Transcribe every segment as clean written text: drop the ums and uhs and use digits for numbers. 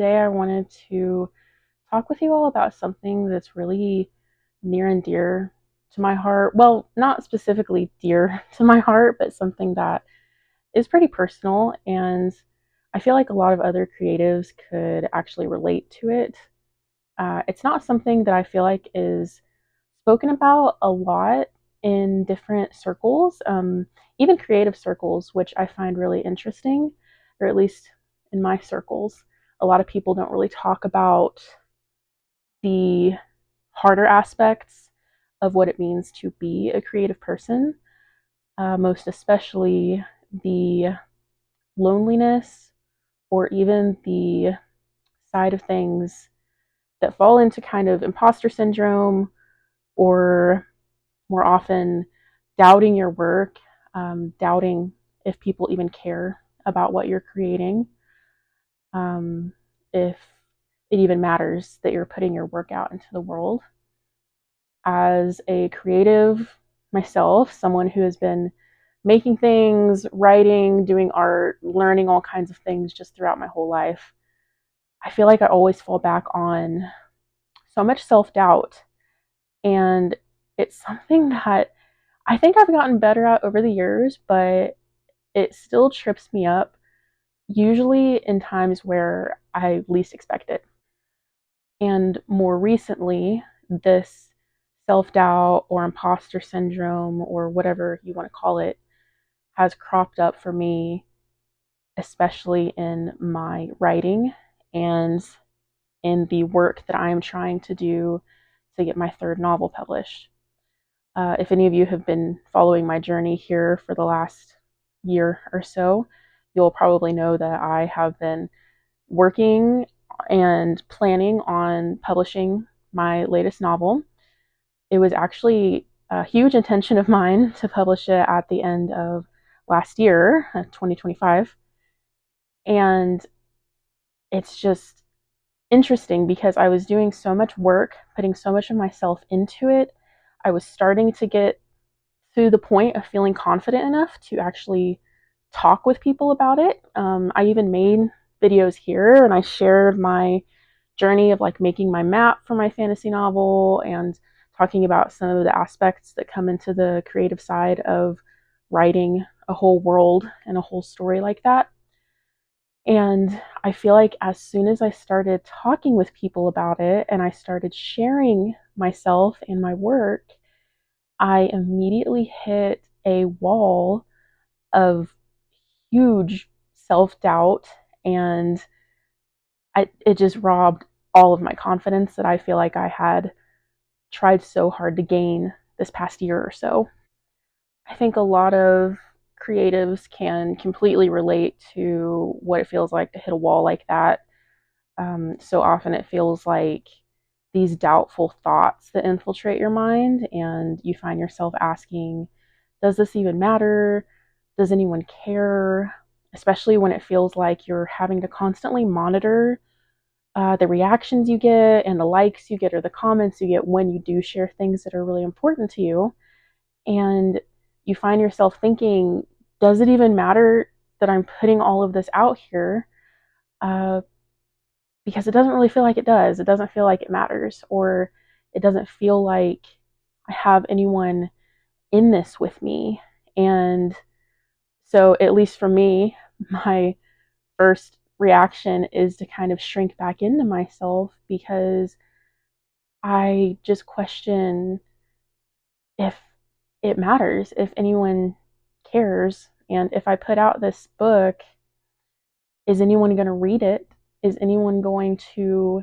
today I wanted to talk with you all about something that's really near and dear to my heart. Well, not specifically dear to my heart, but something that is pretty personal, and I feel like a lot of other creatives could actually relate to it. It's not something that I feel like is spoken about a lot in different circles, even creative circles, which I find really interesting, or at least in my circles. A lot of people don't really talk about the harder aspects of what it means to be a creative person, most especially the loneliness or even the side of things that fall into kind of imposter syndrome, or more often doubting your work, doubting if people even care about what you're creating, if it even matters that you're putting your work out into the world. As a creative myself, someone who has been making things, writing, doing art, learning all kinds of things just throughout my whole life, I feel like I always fall back on so much self doubt. And it's something that I think I've gotten better at over the years, but it still trips me up, usually in times where I least expect it. And more recently, this self doubt or imposter syndrome, or whatever you want to call it, has cropped up for me, especially in my writing and in the work that I am trying to do to get my third novel published. If any of you have been following my journey here for the last year or so, you'll probably know that I have been working and planning on publishing my latest novel. It was actually a huge intention of mine to publish it at the end of last year, 2025. And it's just interesting because I was doing so much work, putting so much of myself into it. I was starting to get to the point of feeling confident enough to actually talk with people about it. I even made videos here and I shared my journey of like making my map for my fantasy novel and talking about some of the aspects that come into the creative side of writing a whole world and a whole story like that. And I feel like as soon as I started talking with people about it and I started sharing myself and my work, I immediately hit a wall of huge self doubt, and it just robbed all of my confidence that I feel like I had tried so hard to gain this past year or so. I think a lot of creatives can completely relate to what it feels like to hit a wall like that. So often it feels like these doubtful thoughts that infiltrate your mind, and you find yourself asking, does this even matter? Does anyone care? Especially when it feels like you're having to constantly monitor the reactions you get and the likes you get or the comments you get when you do share things that are really important to you. And you find yourself thinking, does it even matter that I'm putting all of this out here? Uh, because it doesn't really feel like it does. It doesn't feel like it matters, or it doesn't feel like I have anyone in this with me. And so, at least for me, my first reaction is to kind of shrink back into myself because I just question if it matters, if anyone cares, and if I put out this book, is anyone going to read it? Is anyone going to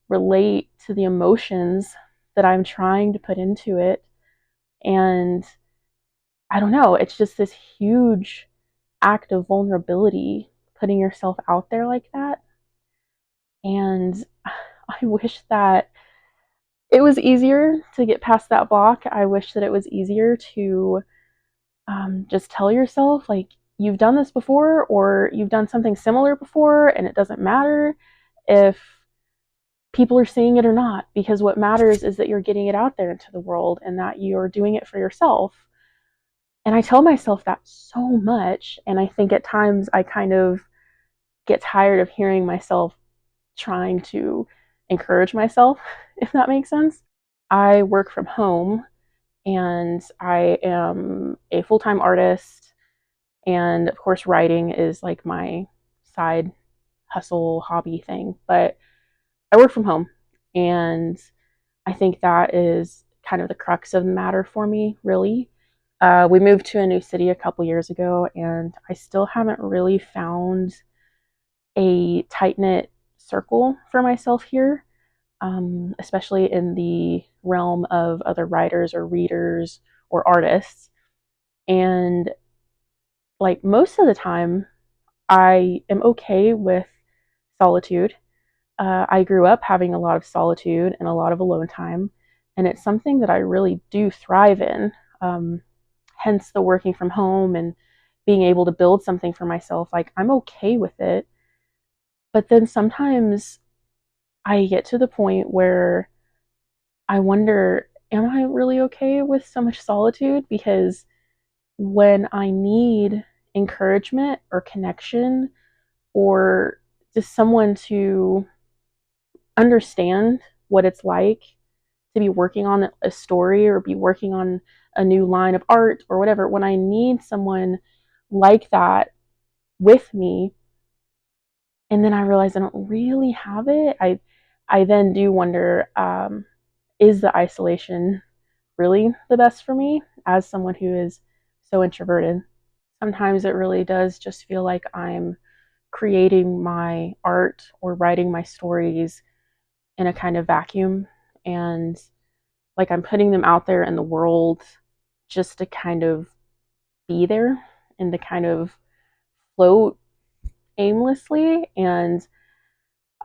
relate to the emotions that I'm trying to put into it? And I don't know, it's just this huge act of vulnerability, putting yourself out there like that. And I wish that it was easier to get past that block. I wish that it was easier to just tell yourself, like, you've done this before or you've done something similar before, and it doesn't matter if people are seeing it or not, because what matters is that you're getting it out there into the world and that you're doing it for yourself. And I tell myself that so much, and I think at times I kind of get tired of hearing myself trying to encourage myself, if that makes sense. I work from home and I am a full time artist. And of course, writing is like my side hustle hobby thing. But I work from home. And I think that is kind of the crux of the matter for me, really. We moved to a new city a couple years ago, and I still haven't really found a tight knit circle for myself here, especially in the realm of other writers or readers or artists. And like most of the time, I am okay with solitude. I grew up having a lot of solitude and a lot of alone time, and it's something that I really do thrive in. Um, Hence the working from home and being able to build something for myself. Like, I'm okay with it. But then sometimes I get to the point where I wonder, am I really okay with so much solitude? Because when I need encouragement or connection or just someone to understand what it's like to be working on a story or be working on a new line of art or whatever, when I need someone like that with me, and then I realize I don't really have it, I then do wonder, is the isolation really the best for me as someone who is so introverted? Sometimes it really does just feel like I'm creating my art or writing my stories in a kind of vacuum, and like I'm putting them out there in the world just to kind of be there and to kind of float aimlessly. And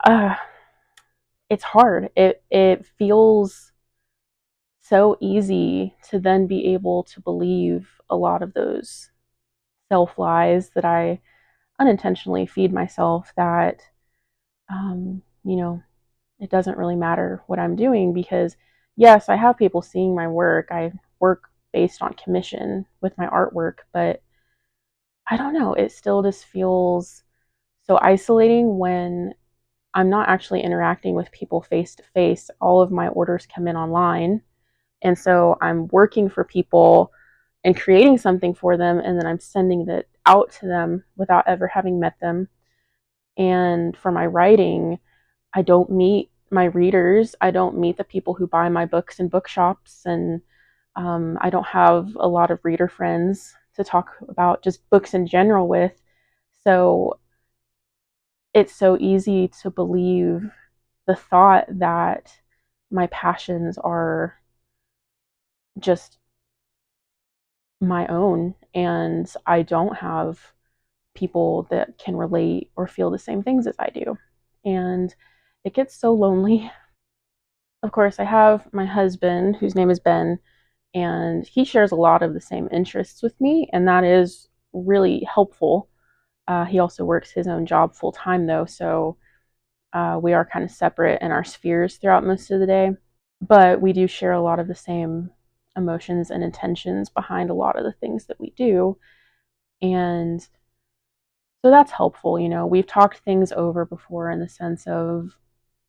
uh, it's hard. It feels so easy to then be able to believe a lot of those self lies that I unintentionally feed myself, that you know, it doesn't really matter what I'm doing, because yes, I have people seeing my work. I work based on commission with my artwork, but I don't know, it still just feels so isolating when I'm not actually interacting with people face to face. All of my orders come in online. And so I'm working for people and creating something for them, and then I'm sending that out to them without ever having met them. And for my writing, I don't meet my readers. I don't meet the people who buy my books in bookshops. And I don't have a lot of reader friends to talk about just books in general with. So it's so easy to believe the thought that my passions are just my own and I don't have people that can relate or feel the same things as I do. And it gets so lonely. Of course, I have my husband, whose name is Ben, and he shares a lot of the same interests with me, and that is really helpful. He also works his own job full time, though, so we are kind of separate in our spheres throughout most of the day. But we do share a lot of the same emotions and intentions behind a lot of the things that we do. And so that's helpful. We've talked things over before in the sense of,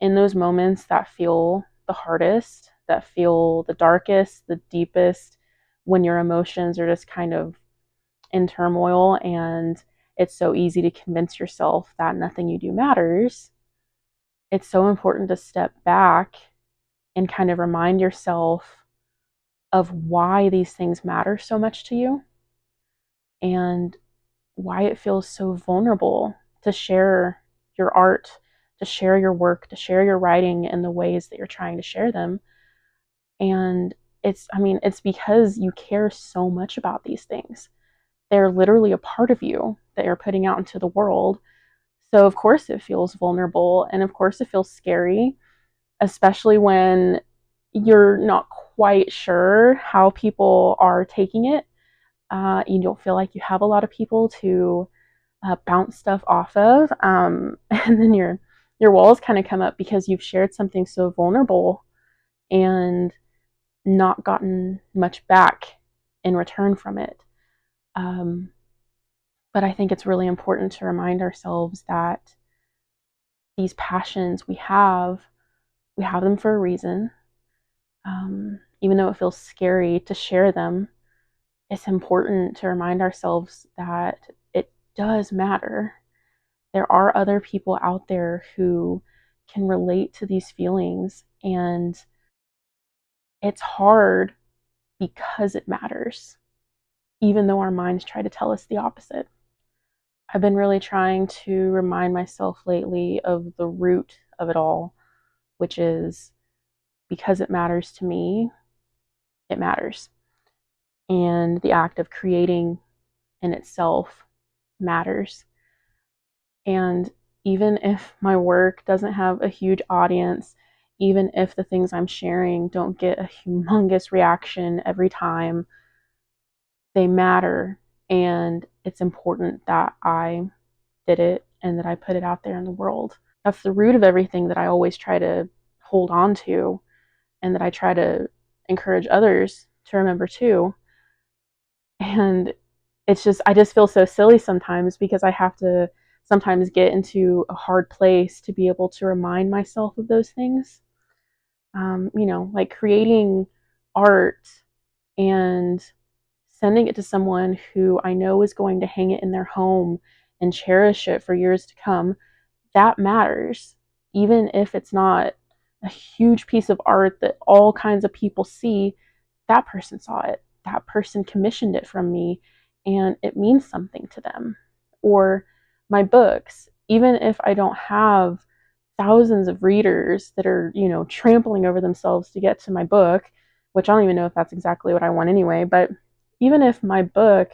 in those moments that feel the hardest, that feel the darkest, the deepest, when your emotions are just kind of in turmoil and it's so easy to convince yourself that nothing you do matters, it's so important to step back and kind of remind yourself of why these things matter so much to you and why it feels so vulnerable to share your art, to share your work, to share your writing in the ways that you're trying to share them. And it's because you care so much about these things. They're literally a part of you that you're putting out into the world. So, of course, it feels vulnerable. And of course, it feels scary, especially when you're not quite sure how people are taking it. You don't feel like you have a lot of people to bounce stuff off of, and then your walls kind of come up because you've shared something so vulnerable and not gotten much back in return from it. Um, but I think it's really important to remind ourselves that these passions we have them for a reason. Even though it feels scary to share them, it's important to remind ourselves that it does matter. There are other people out there who can relate to these feelings, and it's hard because it matters, even though our minds try to tell us the opposite. I've been really trying to remind myself lately of the root of it all, which is because it matters to me, it matters. And the act of creating in itself matters. And even if my work doesn't have a huge audience, even if the things I'm sharing don't get a humongous reaction every time, they matter. And it's important that I did it and that I put it out there in the world. That's the root of everything that I always try to hold on to, and that I try to encourage others to remember too. And I just feel so silly sometimes because I have to sometimes get into a hard place to be able to remind myself of those things. Like creating art and sending it to someone who I know is going to hang it in their home and cherish it for years to come, that matters. Even if it's not a huge piece of art that all kinds of people see, that person saw it. That person commissioned it from me, and it means something to them. Or my books, even if I don't have thousands of readers that are, trampling over themselves to get to my book, which I don't even know if that's exactly what I want anyway, but even if my book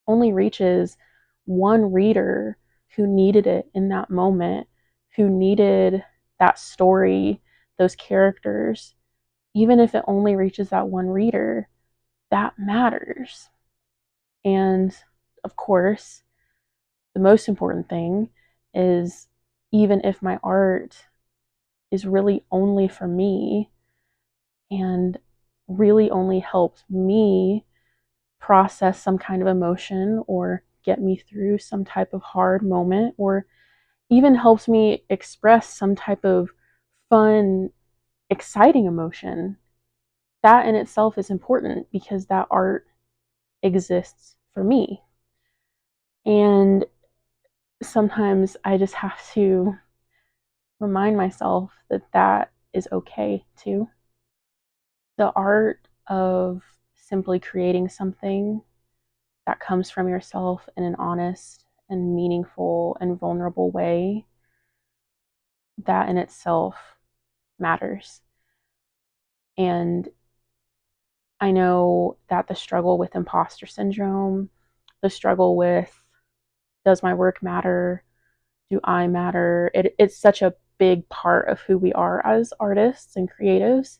only reaches one reader who needed it in that moment, who needed that story, those characters, even if it only reaches that one reader, that matters. And of course, the most important thing is, even if my art is really only for me and really only helps me process some kind of emotion or get me through some type of hard moment, or even helps me express some type of fun, exciting emotion, that in itself is important because that art exists for me. And sometimes I just have to remind myself that that is okay too. The art of simply creating something that comes from yourself in an honest and meaningful and vulnerable way, that in itself matters. And I know that the struggle with imposter syndrome, the struggle with, does my work matter? Do I matter? It's such a big part of who we are as artists and creatives.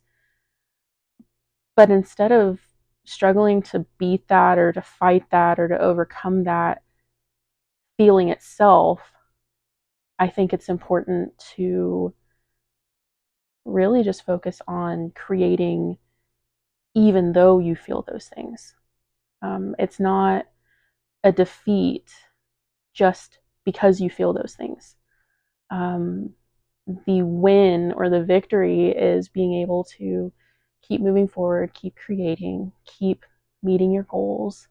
But instead of struggling to beat that or to fight that or to overcome that feeling itself, I think it's important to really just focus on creating even though you feel those things. It's not a defeat just because you feel those things. Um, the win or the victory is being able to keep moving forward, keep creating, keep meeting your goals,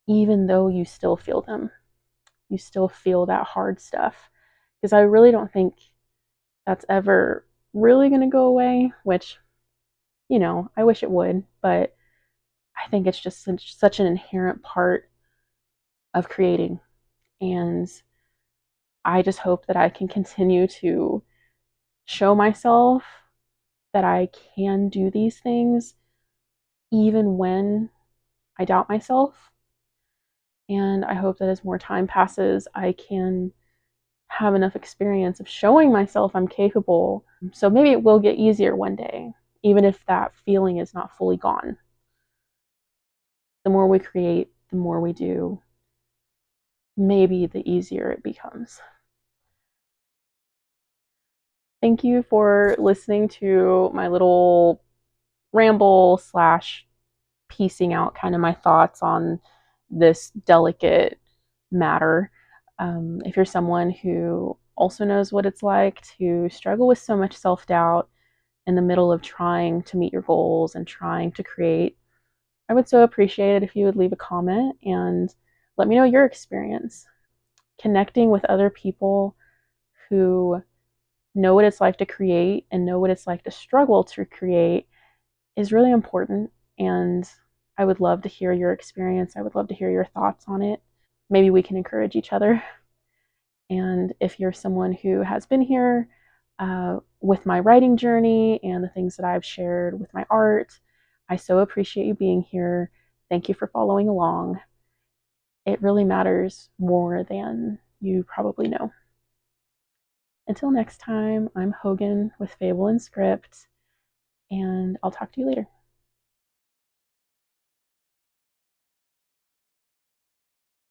even though you still feel them. You still feel that hard stuff. Because I really don't think that's ever really going to go away, which, I wish it would, but I think it's just such an inherent part of creating. And I just hope that I can continue to show myself that I can do these things even when I doubt myself. And I hope that as more time passes, I can have enough experience of showing myself I'm capable. So maybe it will get easier one day, even if that feeling is not fully gone. The more we create, the more we do, maybe the easier it becomes. Thank you for listening to my little ramble slash piecing out kind of my thoughts on this delicate matter. If you're someone who also knows what it's like to struggle with so much self doubt in the middle of trying to meet your goals and trying to create, I would so appreciate it if you would leave a comment and let me know your experience. Connecting with other people who know what it's like to create and know what it's like to struggle to create is really important. And I would love to hear your experience. I would love to hear your thoughts on it. Maybe we can encourage each other. And if you're someone who has been here with my writing journey and the things that I've shared with my art, I so appreciate you being here. Thank you for following along. It really matters more than you probably know. Until next time, I'm Hogan with Fable and Script, and I'll talk to you later.